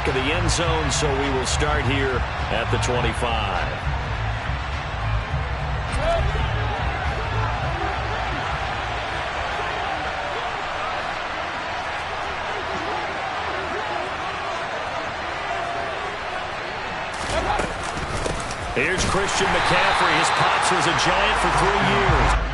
back of the end zone, so we will start here at the 25. Here's Christian McCaffrey. His pops was a Giant for 3 years.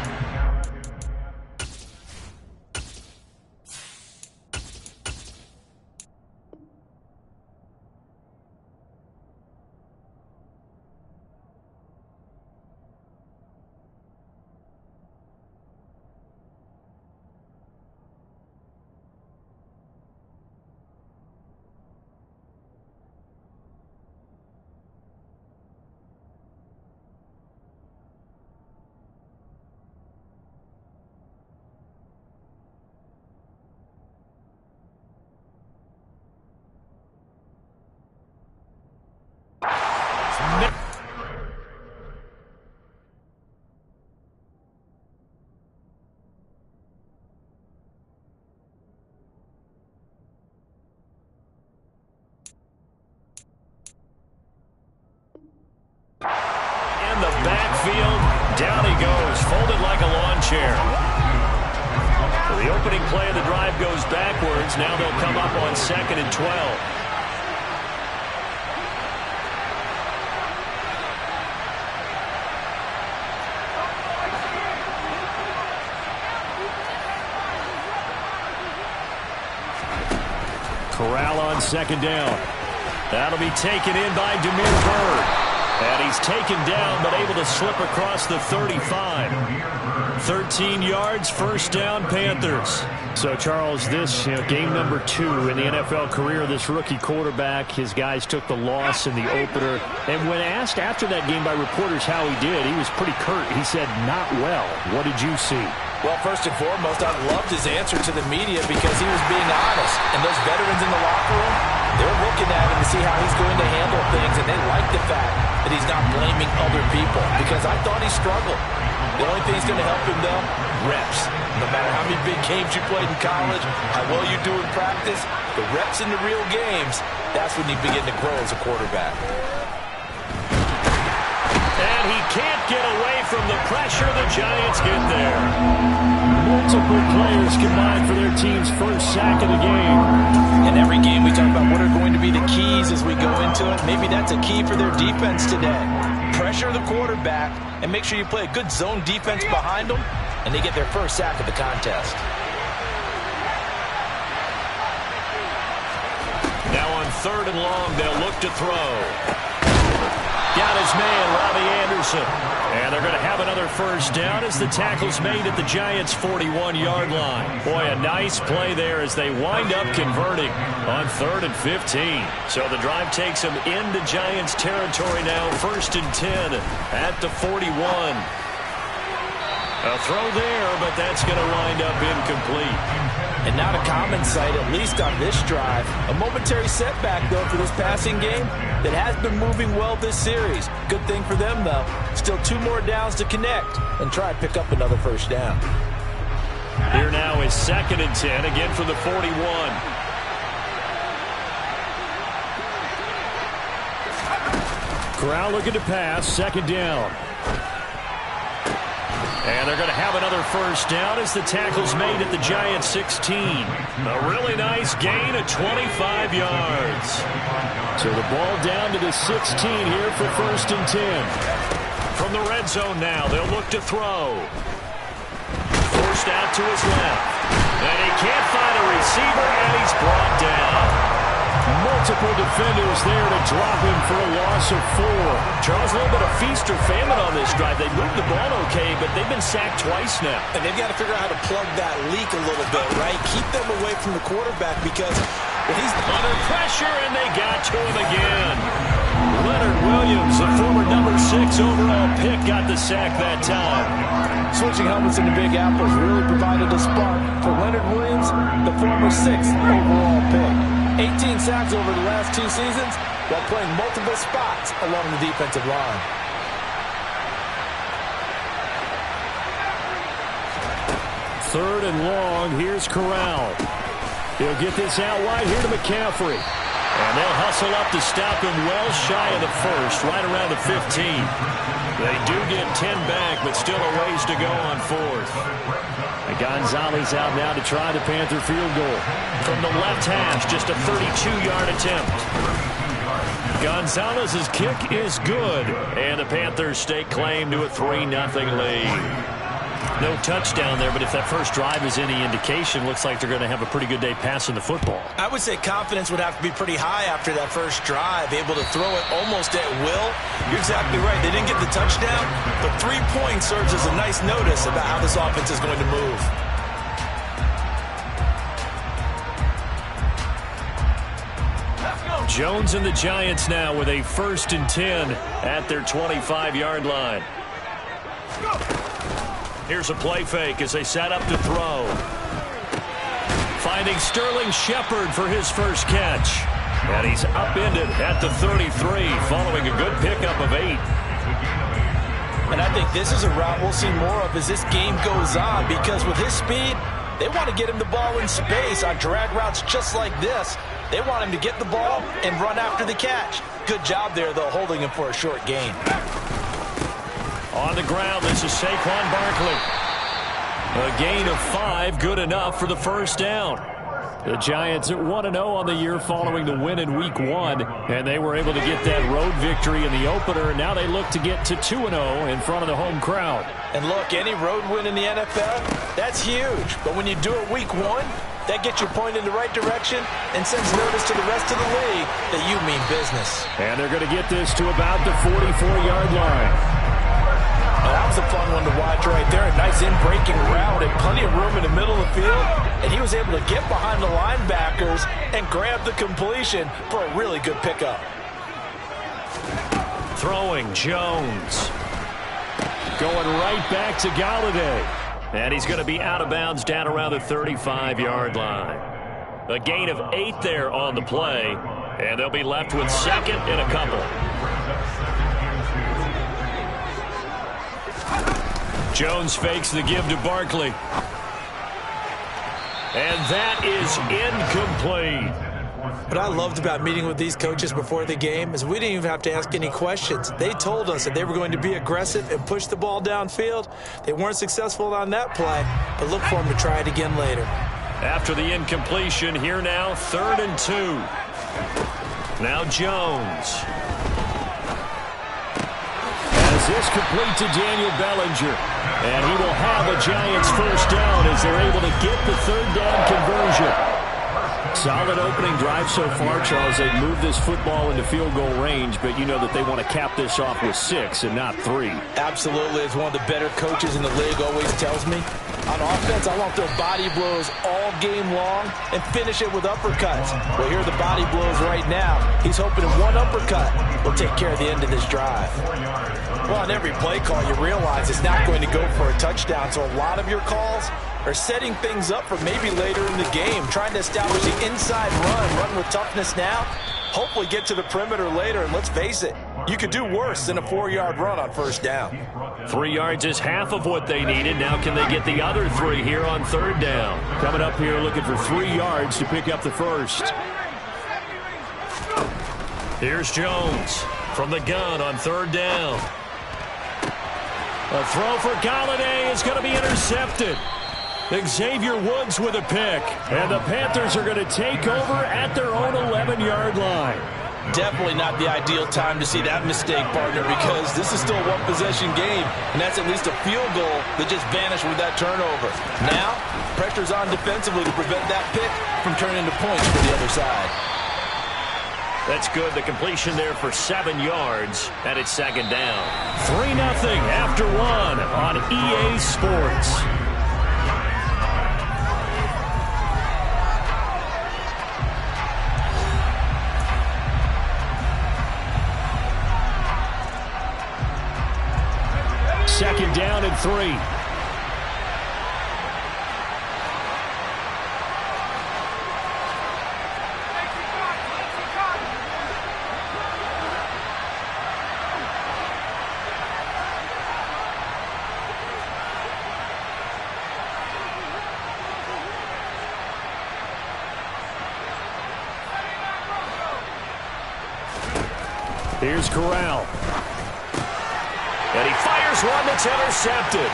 In the backfield, down he goes, folded like a lawn chair. So the opening play of the drive goes backwards. Now they'll come up on 2nd and 12. Corral on 2nd down. That'll be taken in by Damiere Byrd. And he's taken down, but able to slip across the 35. 13 yards, 1st down, Panthers. So, Charles, this game number 2 in the NFL career of this rookie quarterback. His guys took the loss in the opener. And when asked after that game by reporters how he did, he was pretty curt. He said, not well. What did you see? Well, first and foremost, I loved his answer to the media because he was being honest. And those veterans in the locker room, they're looking at him to see how he's going to handle things, and they like the fact that he's not blaming other people, because I thought he struggled. The only thing that's going to help him, though, reps. No matter how many big games you played in college, how well you do in practice, the reps in the real games, that's when you begin to grow as a quarterback. And he can't get away from the pressure. The Giants get there. Multiple players combined for their team's first sack of the game. In every game we talk about what are going to be the keys as we go into it. Maybe that's a key for their defense today. Pressure the quarterback and make sure you play a good zone defense behind them, and they get their first sack of the contest. Now on 3rd and long, they'll look to throw. Got his man, Robbie Anderson. And they're going to have another 1st down as the tackle's made at the Giants' 41-yard line. Boy, a nice play there as they wind up converting on 3rd and 15. So the drive takes them into Giants territory now, 1st and 10 at the 41. A throw there, but that's going to wind up incomplete. And not a common sight, at least on this drive. A momentary setback, though, for this passing game that has been moving well this series. Good thing for them, though. Still 2 more downs to connect and try to pick up another 1st down. Here now is 2nd and 10, again from the 41. Corral looking to pass, 2nd down. And they're going to have another 1st down as the tackle's made at the Giants' 16. A really nice gain of 25 yards. So the ball down to the 16 here for 1st and 10. From the red zone now, they'll look to throw. Forced out to his left. And he can't find a receiver, and he's brought down. Multiple defenders there to drop him for a loss of 4. Charles, a little bit of feast or famine on this drive. They moved the ball okay, but they've been sacked twice now. And they've got to figure out how to plug that leak a little bit, right? Keep them away from the quarterback because when he's under pressure, and they got to him again. Leonard Williams, the former number 6 overall pick, got the sack that time. Switching helmets in the Big Apple has really provided a spark for Leonard Williams, the former 6th overall pick. 18 sacks over the last 2 seasons while playing multiple spots along the defensive line. Third and long. Here's Corral. He'll get this out wide here to McCaffrey. And they'll hustle up to stop him well shy of the first, right around the 15. They do get 10 back, but still a ways to go on fourth. And Gonzalez out now to try the Panther field goal. From the left hash, just a 32-yard attempt. Gonzalez's kick is good, and the Panthers stake claim to a 3-0 lead. No touchdown there, but if that first drive is any indication, looks like they're going to have a pretty good day passing the football. I would say confidence would have to be pretty high after that first drive, able to throw it almost at will. You're exactly right. They didn't get the touchdown, but 3 points serves as a nice notice about how this offense is going to move. Jones and the Giants now with a 1st and 10 at their 25-yard line. Here's a play fake as they set up to throw. Finding Sterling Shepard for his first catch. And he's upended at the 33 following a good pickup of 8. And I think this is a route we'll see more of as this game goes on, because with his speed, they want to get him the ball in space on drag routes just like this. They want him to get the ball and run after the catch. Good job there, though, holding him for a short gain. On the ground, this is Saquon Barkley. A gain of 5, good enough for the first down. The Giants at 1-0 on the year following the win in Week 1, and they were able to get that road victory in the opener, and now they look to get to 2-0 in front of the home crowd. And look, any road win in the NFL, that's huge. But when you do it Week 1, that gets you pointed in the right direction and sends notice to the rest of the league that you mean business. And they're going to get this to about the 44-yard line. Oh, that was a fun one to watch right there. A nice in-breaking route and plenty of room in the middle of the field. And he was able to get behind the linebackers and grab the completion for a really good pickup. Throwing Jones. Going right back to Golladay. And he's going to be out of bounds down around the 35-yard line. A gain of 8 there on the play. And they'll be left with 2nd and a couple. Jones fakes the give to Barkley. And that is incomplete. What I loved about meeting with these coaches before the game is we didn't even have to ask any questions. They told us that they were going to be aggressive and push the ball downfield. They weren't successful on that play, but look for them to try it again later. After the incompletion, here now, 3rd and 2. Now Jones. As this complete to Daniel Bellinger. And he will have a Giants first down as they're able to get the 3rd down conversion. Solid opening drive so far, Charles. They've moved this football into field goal range, but you know that they want to cap this off with 6 and not 3. Absolutely. As one of the better coaches in the league always tells me, on offense, I want their body blows all game long and finish it with uppercuts. Well, here are the body blows right now. He's hoping one uppercut will take care of the end of this drive. Well, on every play call, you realize it's not going to go for a touchdown, so a lot of your calls are setting things up for maybe later in the game, trying to establish the inside run with toughness now, hopefully get to the perimeter later, and let's face it, you could do worse than a 4-yard run on first down. 3 yards is half of what they needed. Now can they get the other 3 here on 3rd down? Coming up here looking for 3 yards to pick up the first. Here's Jones from the gun on 3rd down. A throw for Golladay is going to be intercepted. Xavier Woods with a pick. And the Panthers are going to take over at their own 11-yard line. Definitely not the ideal time to see that mistake, partner, because this is still a one-possession game, and that's at least a field goal that just vanished with that turnover. Now, pressure's on defensively to prevent that pick from turning into points for the other side. That's good. The completion there for 7 yards, and it's 2nd down. 3-0 after 1 on EA Sports. Second down and 3. Here's Corral. And he fires one that's intercepted.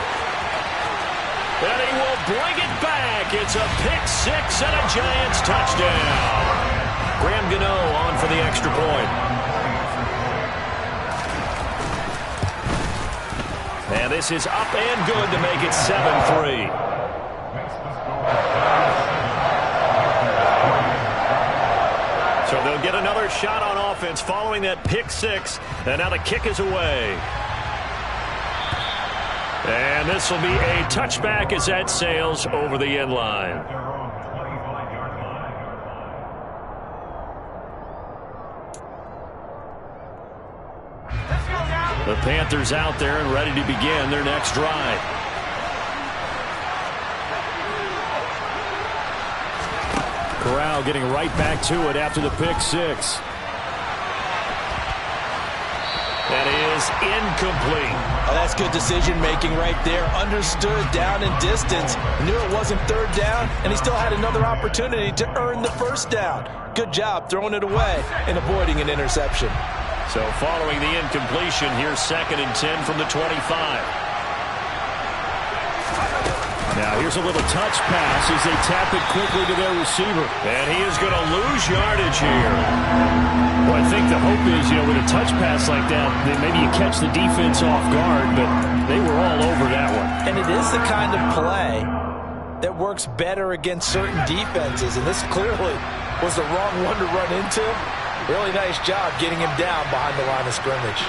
And he will bring it back. It's a pick six and a Giants touchdown. Graham Gano on for the extra point. And this is up and good to make it 7-3. So they'll get another shot on offense following that pick six. And now the kick is away. And this will be a touchback as that sails over the end line. The Panthers out there and ready to begin their next drive. Corral getting right back to it after the pick six. That is incomplete. Oh, that's good decision-making right there. Understood down and distance. Knew it wasn't third down, and he still had another opportunity to earn the first down. Good job throwing it away and avoiding an interception. So following the incompletion, here's 2nd and 10 from the 25. Now here's a little touch pass as they tap it quickly to their receiver. And he is going to lose yardage here. Well, I think the hope is, with a touch pass like that, that maybe you catch the defense off guard, but they were all over that one. And it is the kind of play that works better against certain defenses, and this clearly was the wrong one to run into. Really nice job getting him down behind the line of scrimmage.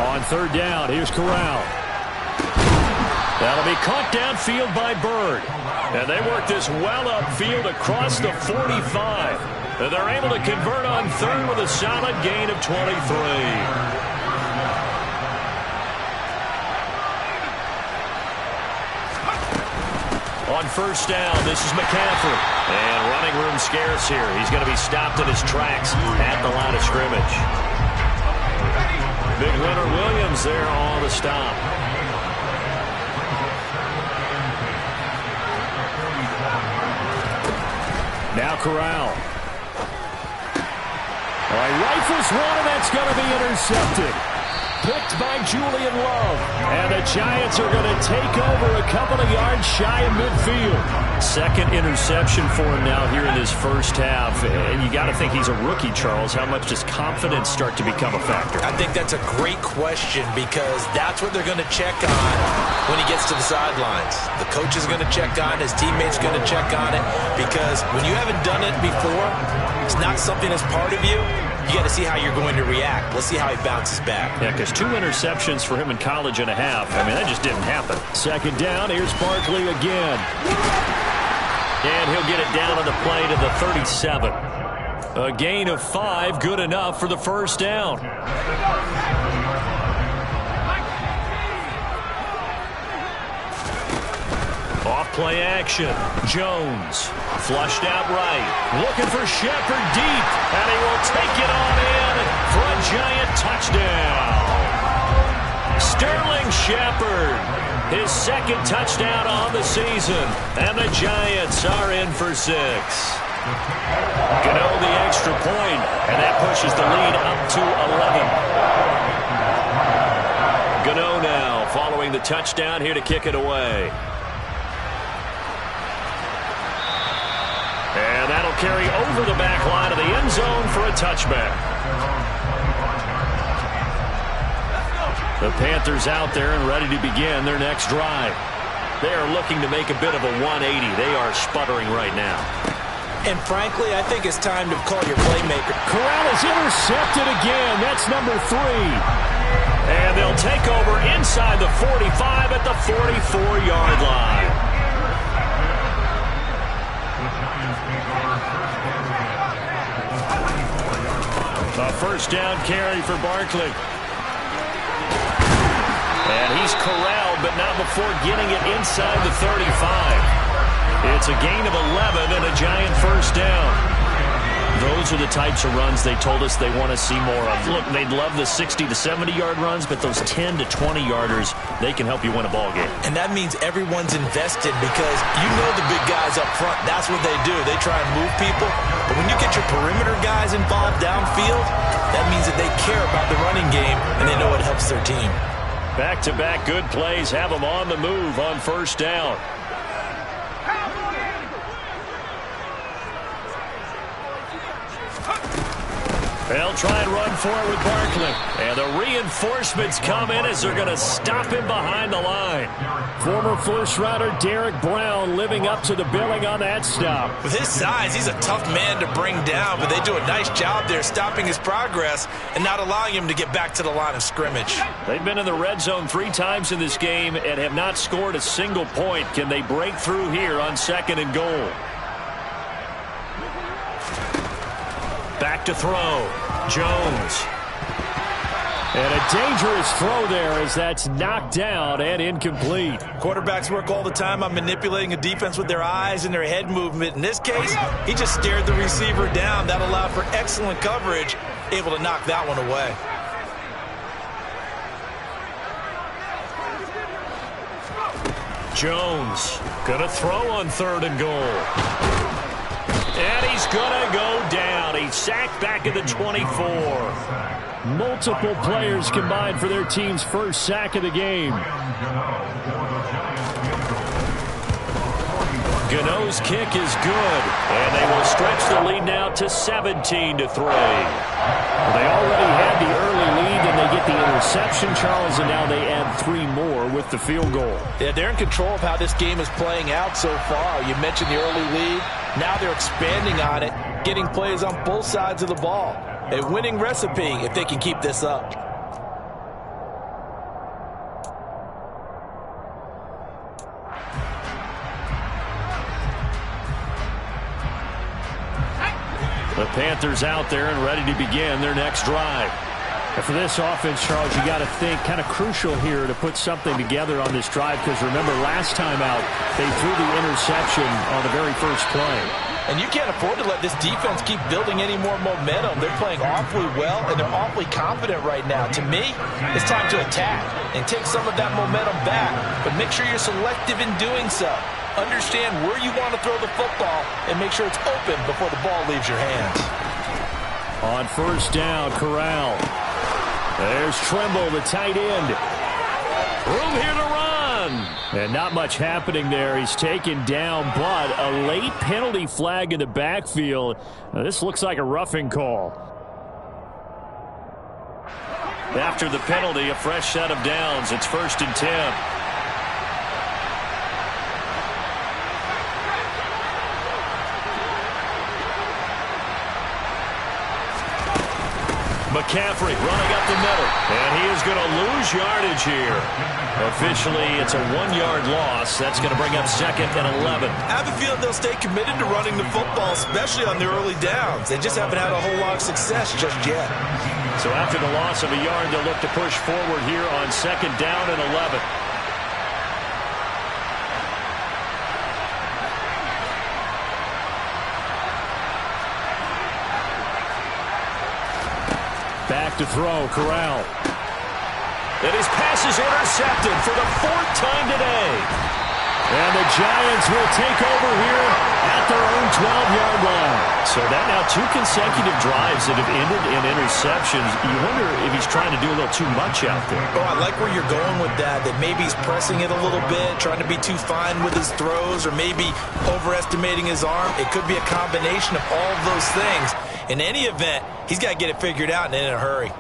On 3rd down, here's Corral. That'll be caught downfield by Bird. And they work this well upfield across the 45. And they're able to convert on 3rd with a solid gain of 23. On 1st down, this is McCaffrey. And running room scarce here. He's going to be stopped in his tracks at the line of scrimmage. Big winner Williams there on the stop. Now Corral. Rifles one, and that's going to be intercepted. Picked by Julian Love. And the Giants are going to take over a couple of yards shy of midfield. 2nd interception for him now here in his first half. And you got to think he's a rookie, Charles. How much does confidence start to become a factor? I think that's a great question because that's what they're going to check on when he gets to the sidelines. The coach is going to check on, his teammates going to check on it, because when you haven't done it before, it's not something that's part of you. You got to see how you're going to react. Let's see how he bounces back. Yeah, because 2 interceptions for him in college and a half. I mean, that just didn't happen. 2nd down, here's Barkley again. And he'll get it down on the play to the 37. A gain of 5, good enough for the 1st down. Off-play action. Jones flushed out right. Looking for Shepard deep. And he will take it on in for a Giant touchdown. Sterling Shepard. His 2nd touchdown on the season. And the Giants are in for 6. Gano the extra point. And that pushes the lead up to 11. Gano now following the touchdown here to kick it away. And that'll carry over the back line of the end zone for a touchback. The Panthers out there and ready to begin their next drive. They are looking to make a bit of a 180. They are sputtering right now. And frankly, I think it's time to call your playmaker. Corral is intercepted again. That's number 3. And they'll take over inside the 45 at the 44-yard line. A 1st down carry for Barkley. And he's corralled, but not before getting it inside the 35. It's a gain of 11 and a Giant 1st down. Those are the types of runs they told us they want to see more of. Look, they'd love the 60 to 70-yard runs, but those 10 to 20-yarders, they can help you win a ball game. And that means everyone's invested because you know the big guys up front, that's what they do. They try and move people. But when you get your perimeter guys involved downfield, that That means that they care about the running game, and they know it helps their team. Back-to-back good plays have them on the move on first down. They'll try and run for it with Barkley. And the reinforcements come in as they're going to stop him behind the line. Former first-rounder Derek Brown living up to the billing on that stop. With his size, he's a tough man to bring down, but they do a nice job there stopping his progress and not allowing him to get back to the line of scrimmage. They've been in the red zone 3 times in this game and have not scored a single point. Can they break through here on 2nd and goal? Back to throw. Jones. And a dangerous throw there as that's knocked down and incomplete. Quarterbacks work all the time on manipulating a defense with their eyes and their head movement. In this case, he just stared the receiver down. That allowed for excellent coverage, able to knock that one away. Jones gonna throw on 3rd and goal. And he's going to go down. He's sacked back at the 24. Multiple players combined for their team's first sack of the game. Gano's kick is good. And they will stretch the lead now to 17-3. They already had the early lead, and they get the interception, Charles, and now they add 3 more with the field goal. Yeah, they're in control of how this game is playing out so far. You mentioned the early lead. Now they're expanding on it, getting plays on both sides of the ball. A winning recipe if they can keep this up. The Panthers out there and ready to begin their next drive. And for this offense, Charles, you got to think kind of crucial here to put something together on this drive, because remember last time out they threw the interception on the very first play. And you can't afford to let this defense keep building any more momentum. They're playing awfully well, and they're awfully confident right now. To me, it's time to attack and take some of that momentum back, but make sure you're selective in doing so. Understand where you want to throw the football and make sure it's open before the ball leaves your hands. On first down, Corral. There's Trimble, the tight end. Room here to run. And not much happening there. He's taken down, but a late penalty flag in the backfield. Now, this looks like a roughing call. After the penalty, a fresh set of downs. It's 1st and 10. McCaffrey running up the middle, and he is going to lose yardage here. Officially, it's a 1-yard loss. That's going to bring up 2nd and 11. I have a feeling they'll stay committed to running the football, especially on the early downs. They just haven't had a whole lot of success just yet. So after the loss of a yard, they'll look to push forward here on 2nd down and 11. Back to throw, Corral. And his pass is intercepted for the 4th time today. And the Giants will take over here at their own 12-yard line. So that now 2 consecutive drives that have ended in interceptions. You wonder if he's trying to do a little too much out there. Oh, I like where you're going with that maybe he's pressing it a little bit, trying to be too fine with his throws, or maybe overestimating his arm. It could be a combination of all of those things. In any event, he's got to get it figured out and in a hurry.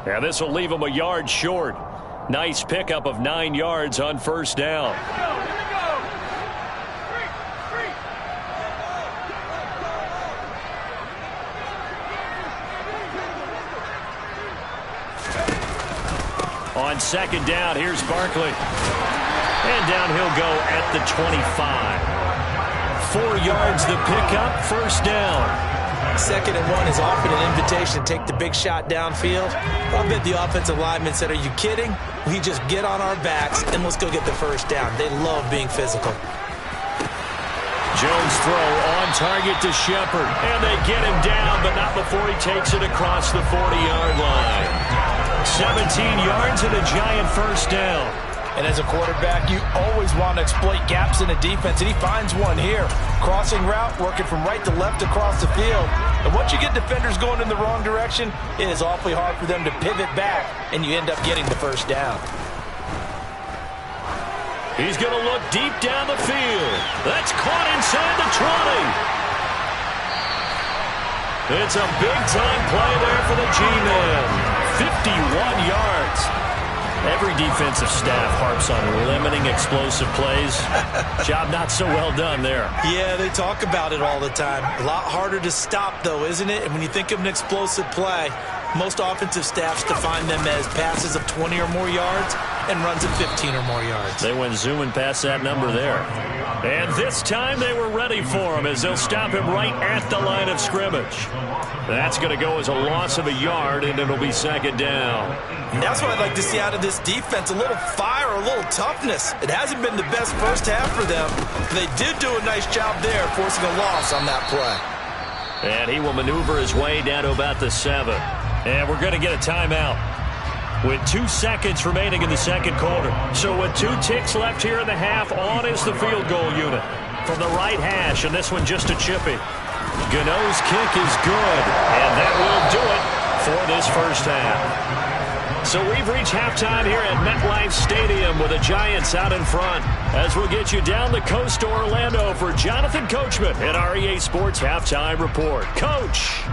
Yeah, this will leave him a yard short. Nice pickup of 9 yards on first down. On 2nd down, here's Barkley. And down he'll go at the 25. 4 yards the pickup, first down. 2nd and 1 is often an invitation to take the big shot downfield. I bet the offensive lineman said, are you kidding? We just get on our backs and let's go get the first down. They love being physical. Jones throw on target to Shepard. And they get him down, but not before he takes it across the 40-yard line. 17 yards and a Giant first down. And as a quarterback, you always want to exploit gaps in a defense, and he finds one here. Crossing route, working from right to left across the field. And once you get defenders going in the wrong direction, it is awfully hard for them to pivot back, and you end up getting the first down. He's going to look deep down the field. That's caught inside the 20. It's a big-time play there for the G-Men. 51 yards. Every defensive staff harps on limiting explosive plays. Job not so well done there. Yeah, they talk about it all the time. A lot harder to stop, though, isn't it? And when you think of an explosive play, most offensive staffs define them as passes of 20 or more yards and runs of 15 or more yards. They went zooming past that number there. And this time they were ready for him as they'll stop him right at the line of scrimmage. That's going to go as a loss of a yard, and it'll be second down. And that's what I'd like to see out of this defense, a little fire, a little toughness. It hasn't been the best first half for them. They did do a nice job there, forcing a loss on that play. And he will maneuver his way down to about the 7. And we're going to get a timeout with 2 seconds remaining in the second quarter. So with 2 ticks left here in the half, on is the field goal unit from the right hash, and this one just a chippy. Gano's kick is good, and that will do it for this first half. So we've reached halftime here at MetLife Stadium with the Giants out in front. As we'll get you down the coast to Orlando for Jonathan Coachman at our EA Sports Halftime Report. Coach.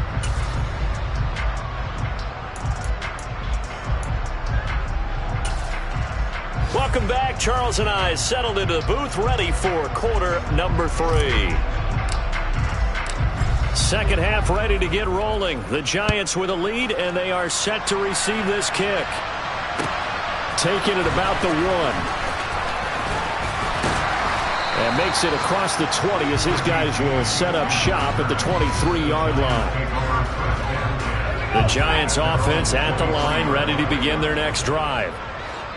Welcome back. Charles and I settled into the booth, ready for quarter number 3. Second half ready to get rolling. The Giants with a lead, and they are set to receive this kick. Taking it about the 1. And makes it across the 20 as his guys will set up shop at the 23-yard line. The Giants offense at the line, ready to begin their next drive.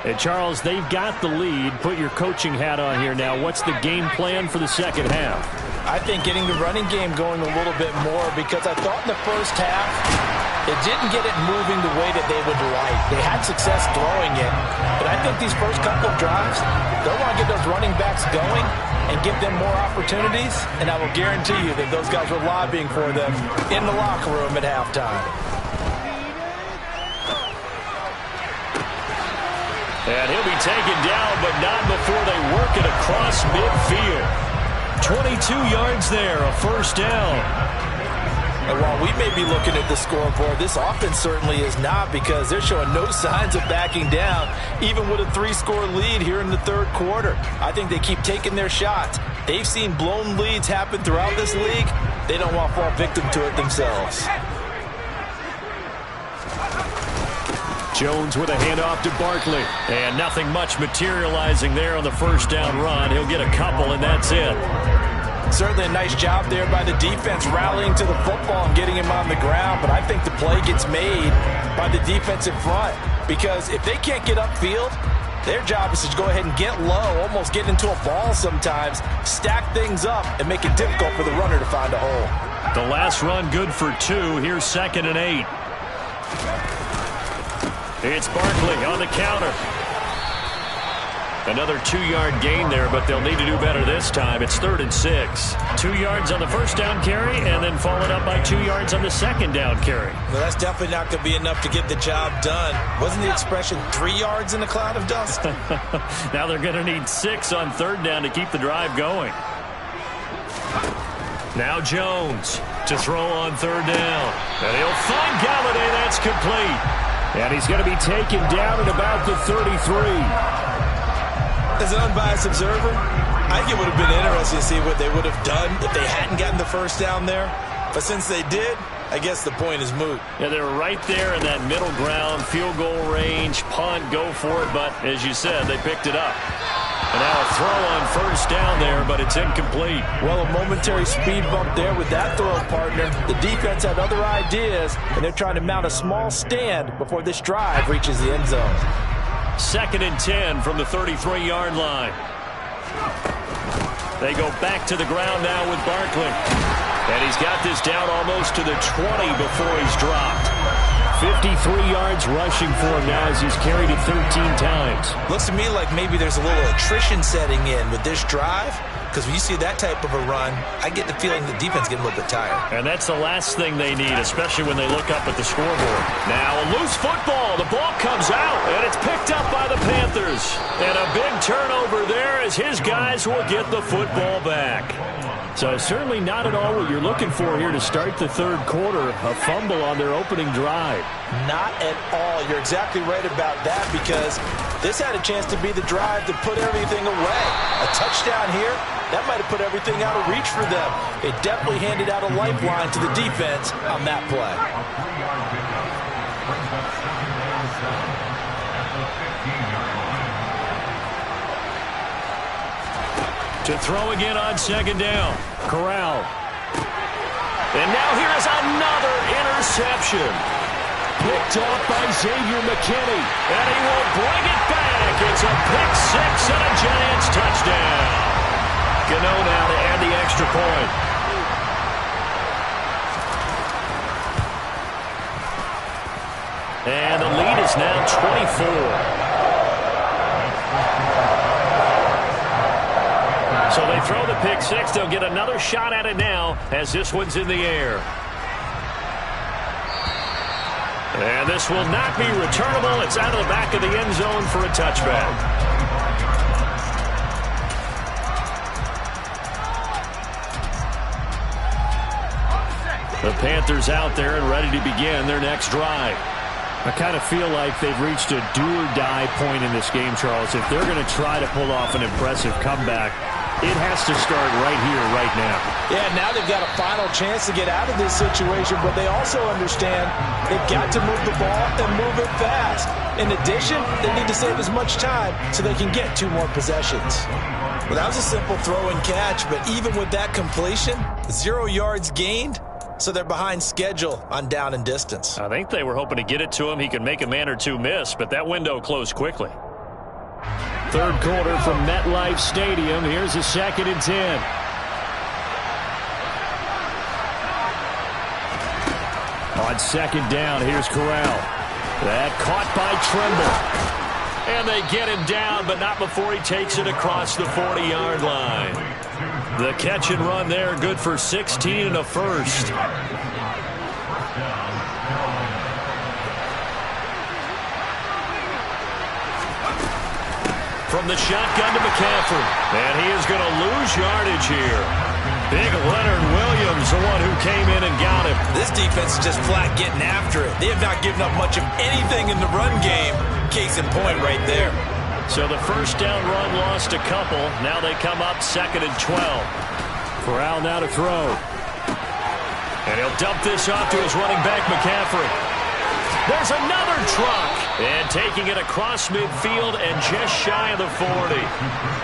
And Charles, they've got the lead. Put your coaching hat on here now. What's the game plan for the second half? I think getting the running game going a little bit more, because I thought in the first half they didn't get it moving the way that they would like. They had success throwing it, but I think these first couple of drives, they'll want to get those running backs going and give them more opportunities, and I will guarantee you that those guys were lobbying for them in the locker room at halftime. And he'll be taken down, but not before they work it across midfield. 22 yards there, a first down. And while we may be looking at the scoreboard, this offense certainly is not, because they're showing no signs of backing down, even with a 3-score lead here in the third quarter. I think they keep taking their shots. They've seen blown leads happen throughout this league. They don't want to fall victim to it themselves. Jones with a handoff to Barkley. And nothing much materializing there on the first down run. He'll get a couple, and that's it. Certainly a nice job there by the defense, rallying to the football and getting him on the ground. But I think the play gets made by the defensive front, because if they can't get upfield, their job is to go ahead and get low, almost get into a ball sometimes, stack things up, and make it difficult for the runner to find a hole. The last run good for 2. Here's 2nd and 8. It's Barkley on the counter. Another 2-yard gain there, but they'll need to do better this time. It's 3rd and 6. 2 yards on the first down carry, and then followed up by 2 yards on the second down carry. Well, that's definitely not going to be enough to get the job done. Wasn't the expression 3 yards in a cloud of dust? Now they're going to need 6 on 3rd down to keep the drive going. Now Jones to throw on 3rd down. And he'll find Galladay. That's complete. And he's going to be taken down at about the 33. As an unbiased observer, I think it would have been interesting to see what they would have done if they hadn't gotten the first down there. But since they did, I guess the point is moot. Yeah, they were right there in that middle ground, field goal range, punt, go for it. But as you said, they picked it up. And now a throw on first down there, but it's incomplete. Well, a momentary speed bump there with that throw partner. The defense had other ideas, and they're trying to mount a small stand before this drive reaches the end zone. 2nd and 10 from the 33-yard line. They go back to the ground now with Barkley. And he's got this down almost to the 20 before he's dropped. 53 yards rushing for him now as he's carried it 13 times. Looks to me like maybe there's a little attrition setting in with this drive, because when you see that type of a run, I get the feeling the defense getting a little bit tired. And that's the last thing they need, especially when they look up at the scoreboard. Now a loose football. The ball comes out, and it's picked up by the Panthers. And a big turnover there as his guys will get the football back. So certainly not at all what you're looking for here to start the third quarter. A fumble on their opening drive. Not at all. You're exactly right about that, because this had a chance to be the drive to put everything away. A touchdown here, that might have put everything out of reach for them. It definitely handed out a lifeline to the defense on that play. To throw again on second down. Corral. And now here is another interception. Picked off by Xavier McKinney. And he will bring it back. It's a pick six and a Giants touchdown. Gano now to add the extra point. And the lead is now 24. So they throw the pick six. They'll get another shot at it now as this one's in the air. And this will not be returnable. It's out of the back of the end zone for a touchback. The Panthers out there and ready to begin their next drive. I kind of feel like they've reached a do-or-die point in this game, Charles. If they're going to try to pull off an impressive comeback, it has to start right here, right now. Yeah, now they've got a final chance to get out of this situation, but they also understand they've got to move the ball and move it fast. In addition, they need to save as much time so they can get 2 more possessions. Well, that was a simple throw and catch, but even with that completion, 0 yards gained, so they're behind schedule on down and distance. I think they were hoping to get it to him. He could make a man or two miss, but that window closed quickly. Third quarter from MetLife Stadium. Here's a 2nd and 10. On second down, here's Corral. That caught by Trimble. And they get him down, but not before he takes it across the 40-yard line. The catch and run there, good for 16 and a first. From the shotgun to McCaffrey. And he is going to lose yardage here. Big Leonard Williams, the one who came in and got him. This defense is just flat getting after it. They have not given up much of anything in the run game. Case in point right there. So the first down run lost a couple. Now they come up 2nd and 12. Corral now to throw. And he'll dump this off to his running back, McCaffrey. There's another truck. And taking it across midfield and just shy of the 40.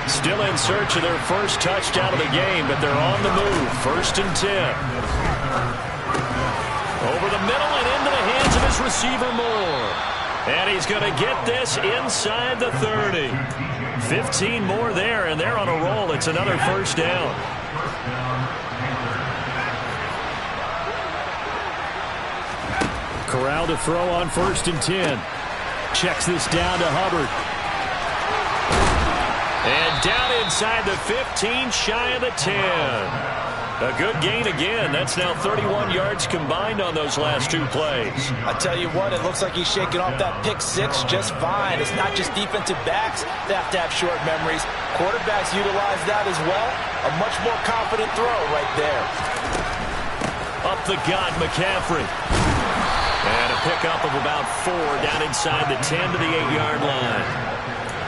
Still in search of their first touchdown of the game, but they're on the move. 1st and 10. Over the middle and into the hands of his receiver, Moore. And he's going to get this inside the 30. 15 more there, and they're on a roll. It's another first down. Corral to throw on 1st and 10. Checks this down to Hubbard. And down inside the 15, shy of the 10. A good gain again. That's now 31 yards combined on those last 2 plays. I tell you what, it looks like he's shaking off that pick six just fine. It's not just defensive backs that have to have short memories. Quarterbacks utilize that as well. A much more confident throw right there. Up the gut, McCaffrey. And a pickup of about 4 down inside the 10 to the 8-yard line.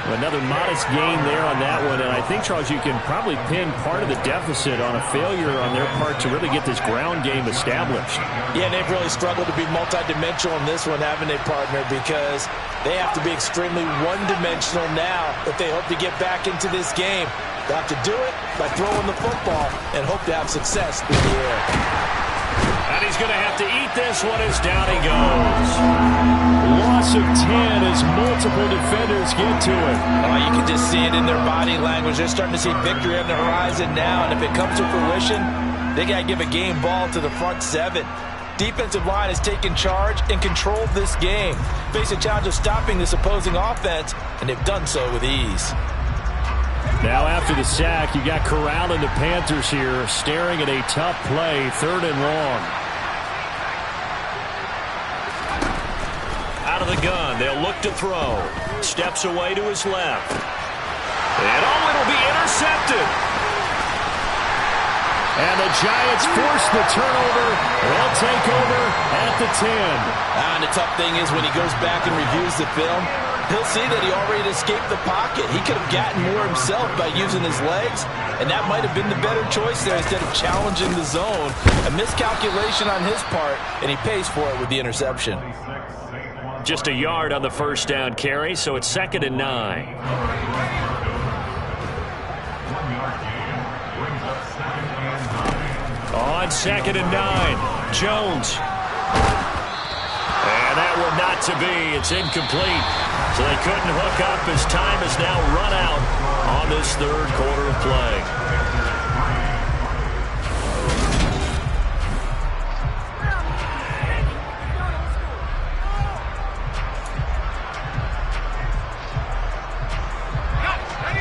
Another modest gain there on that one, and I think, Charles, you can probably pin part of the deficit on a failure on their part to really get this ground game established. Yeah, they've really struggled to be multidimensional in this one, haven't they, partner? Because they have to be extremely one-dimensional now if they hope to get back into this game. They have to do it by throwing the football and hope to have success through the air. And he's going to have to eat this one as down he goes. Loss of 10 as multiple defenders get to it. Oh, you can just see it in their body language. They're starting to see victory on the horizon now, and if it comes to fruition, they got to give a game ball to the front 7. defensive line has taken charge and controlled this game. Face a challenge of stopping this opposing offense, and they've done so with ease. Now after the sack, you got Corral and the Panthers here staring at a tough play, 3rd and long. Out of the gun, they'll look to throw. Steps away to his left. And it'll be intercepted. And the Giants force the turnover. They'll take over at the 10. And the tough thing is when he goes back and reviews the film, he'll see that he already escaped the pocket. He could have gotten more himself by using his legs, and that might have been the better choice there instead of challenging the zone. A miscalculation on his part, and he pays for it with the interception. Just a yard on the first down carry, so it's 2nd and 9. On 2nd and 9, Jones. And that one not to be. It's incomplete. So they couldn't hook up as time has now run out on this 3rd quarter of play.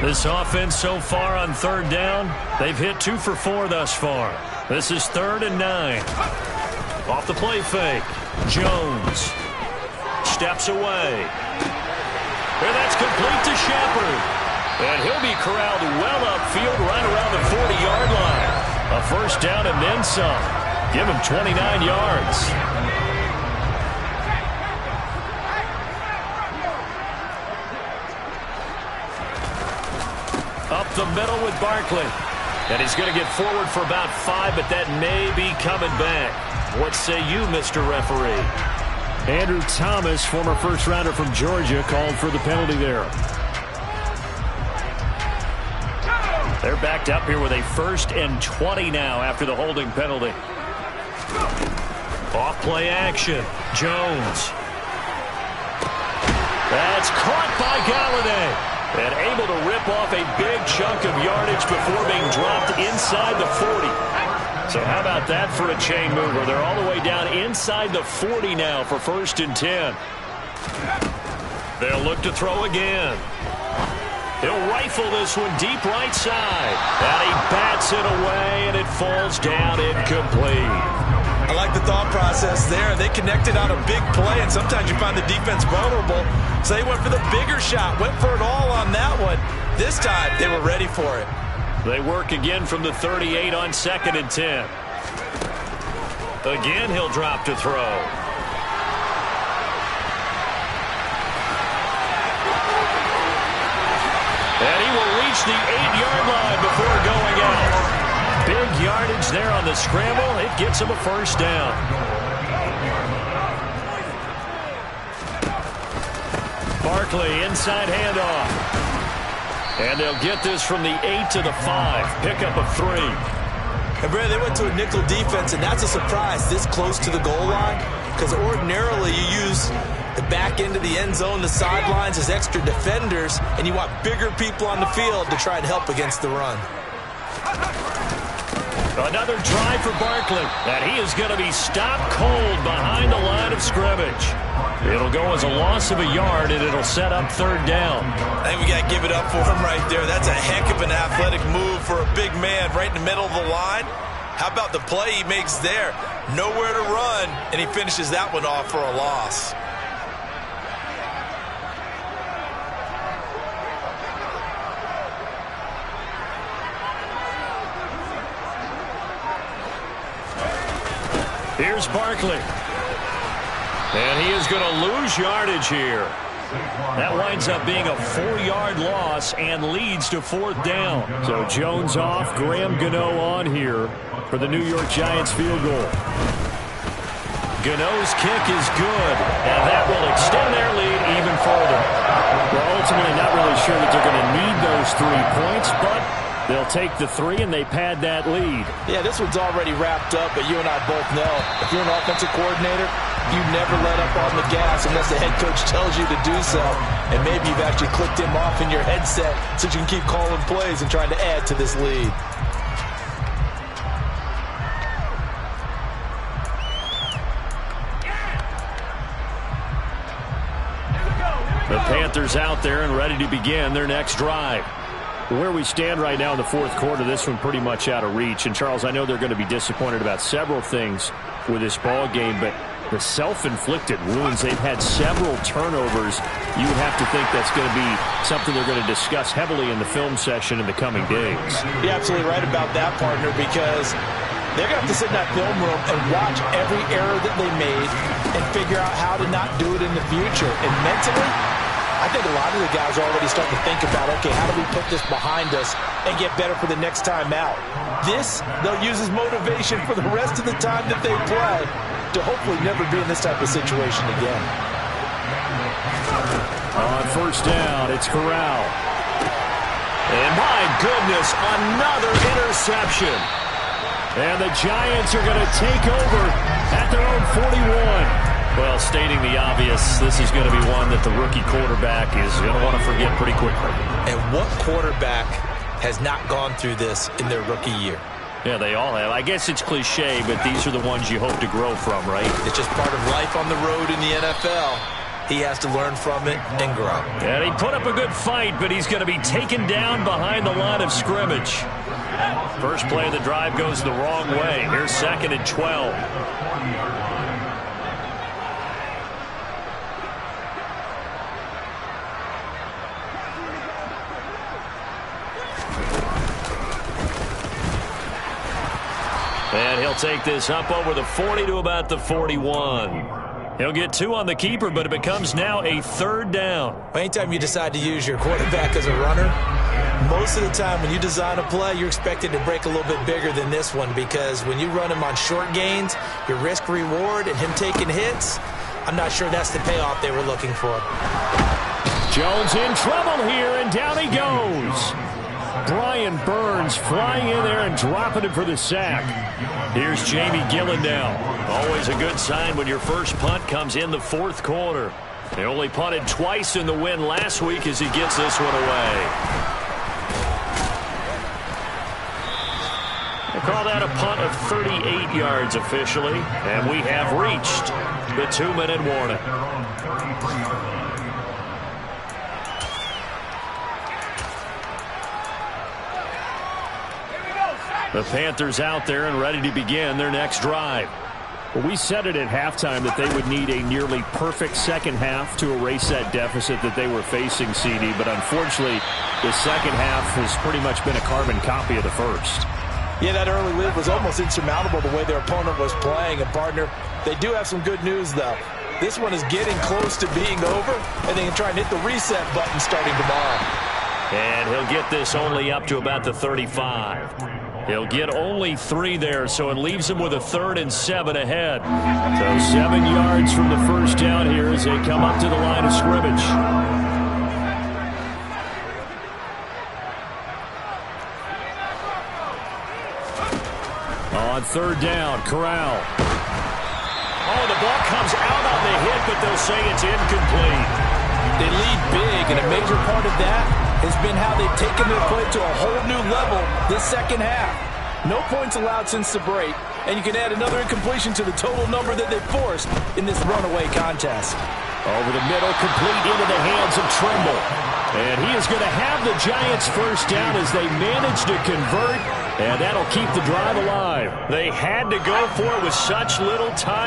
This offense so far on 3rd down, they've hit 2 for 4 thus far. This is 3rd and 9. Off the play fake. Jones steps away. And that's complete to Shepard. And he'll be corralled well upfield right around the 40-yard line. A first down and then some. Give him 29 yards. Up the middle with Barkley. And he's going to get forward for about 5, but that may be coming back. What say you, Mr. Referee? Andrew Thomas, former first-rounder from Georgia, called for the penalty there. They're backed up here with a 1st and 20 now after the holding penalty. Off-play action. Jones. That's caught by Galladay. And able to rip off a big chunk of yardage before being dropped inside the 40. So how about that for a chain mover? They're all the way down inside the 40 now for 1st and 10. They'll look to throw again. He'll rifle this one deep right side. And he bats it away, and it falls down incomplete. I like the thought process there. They connected on a big play, and sometimes you find the defense vulnerable. So they went for the bigger shot, went for it all on that one. This time, they were ready for it. They work again from the 38 on 2nd and 10. Again, he'll drop to throw. And he will reach the 8-yard line before going out. Big yardage there on the scramble. It gets him a first down. Barkley, inside handoff. And they'll get this from the 8 to the 5. Pickup of 3. And Brad, they went to a nickel defense, and that's a surprise this close to the goal line, because ordinarily you use the back end of the end zone, the sidelines as extra defenders, and you want bigger people on the field to try and help against the run. Another drive for Barkley, and he is going to be stopped cold behind the line of scrimmage. It'll go as a loss of a yard, and it'll set up 3rd down. I think we got to give it up for him right there. That's a heck of an athletic move for a big man right in the middle of the line. How about the play he makes there? Nowhere to run, and he finishes that one off for a loss. Here's Barkley. And he is going to lose yardage here. That winds up being a 4-yard loss and leads to 4th down. So Jones off, Graham Gano on here for the New York Giants field goal. Gano's kick is good, and that will extend their lead even further. Well, ultimately not really sure that they're going to need those 3 points, but they'll take the 3 and they pad that lead. Yeah, this one's already wrapped up, but you and I both know if you're an offensive coordinator, you never let up on the gas unless the head coach tells you to do so. And maybe you've actually clicked him off in your headset so you can keep calling plays and trying to add to this lead. The Panthers out there and ready to begin their next drive. Where we stand right now in the fourth quarter, this one pretty much out of reach. And, Charles, I know they're going to be disappointed about several things with this ball game, but the self-inflicted wounds, they've had several turnovers. You would have to think that's going to be something they're going to discuss heavily in the film session in the coming days. You're absolutely right about that, partner, because they're going to have to sit in that film room and watch every error that they made and figure out how to not do it in the future. And mentally, I think a lot of the guys are already starting to think about, okay, how do we put this behind us and get better for the next time out? This, they'll use as motivation for the rest of the time that they play to hopefully never be in this type of situation again. On first down, it's Corral. And my goodness, another interception. And the Giants are going to take over at their own 41. Well, stating the obvious, this is going to be one that the rookie quarterback is going to want to forget pretty quickly. And what quarterback has not gone through this in their rookie year? Yeah, they all have. I guess it's cliche, but these are the ones you hope to grow from, right? It's just part of life on the road in the NFL. He has to learn from it and grow. And he put up a good fight, but he's going to be taken down behind the line of scrimmage. First play of the drive goes the wrong way. Here's 2nd and 12. And he'll take this up over the 40 to about the 41. He'll get 2 on the keeper, but it becomes now a 3rd down. Anytime you decide to use your quarterback as a runner, most of the time when you design a play, you're expected to break a little bit bigger than this one, because when you run him on short gains, your risk-reward and him taking hits, I'm not sure that's the payoff they were looking for. Jones in trouble here, and down he goes. Brian Burns flying in there and dropping him for the sack. Here's Jamie Gillen now. Always a good sign when your first punt comes in the 4th quarter. They only punted twice in the win last week as he gets this one away. They call that a punt of 38 yards officially, and we have reached the 2-minute warning. The Panthers out there and ready to begin their next drive. Well, we said it at halftime that they would need a nearly perfect second half to erase that deficit that they were facing, CD. But unfortunately, the second half has pretty much been a carbon copy of the first. Yeah, that early lead was almost insurmountable the way their opponent was playing. And, partner, they do have some good news, though. This one is getting close to being over, and they can try and hit the reset button starting tomorrow. And he'll get this only up to about the 35. He'll get only 3 there, so it leaves him with a 3rd and 7 ahead. So 7 yards from the first down here as they come up to the line of scrimmage. On 3rd down, Corral. Oh, the ball comes out on the hit, but they'll say it's incomplete. They lead big, and a major part of that has been how they've taken their play to a whole new level this second half. No points allowed since the break, and you can add another incompletion to the total number that they forced in this runaway contest. Over the middle, complete into the hands of Trimble. And he is going to have the Giants first down as they manage to convert, and that'll keep the drive alive. They had to go for it with such little time.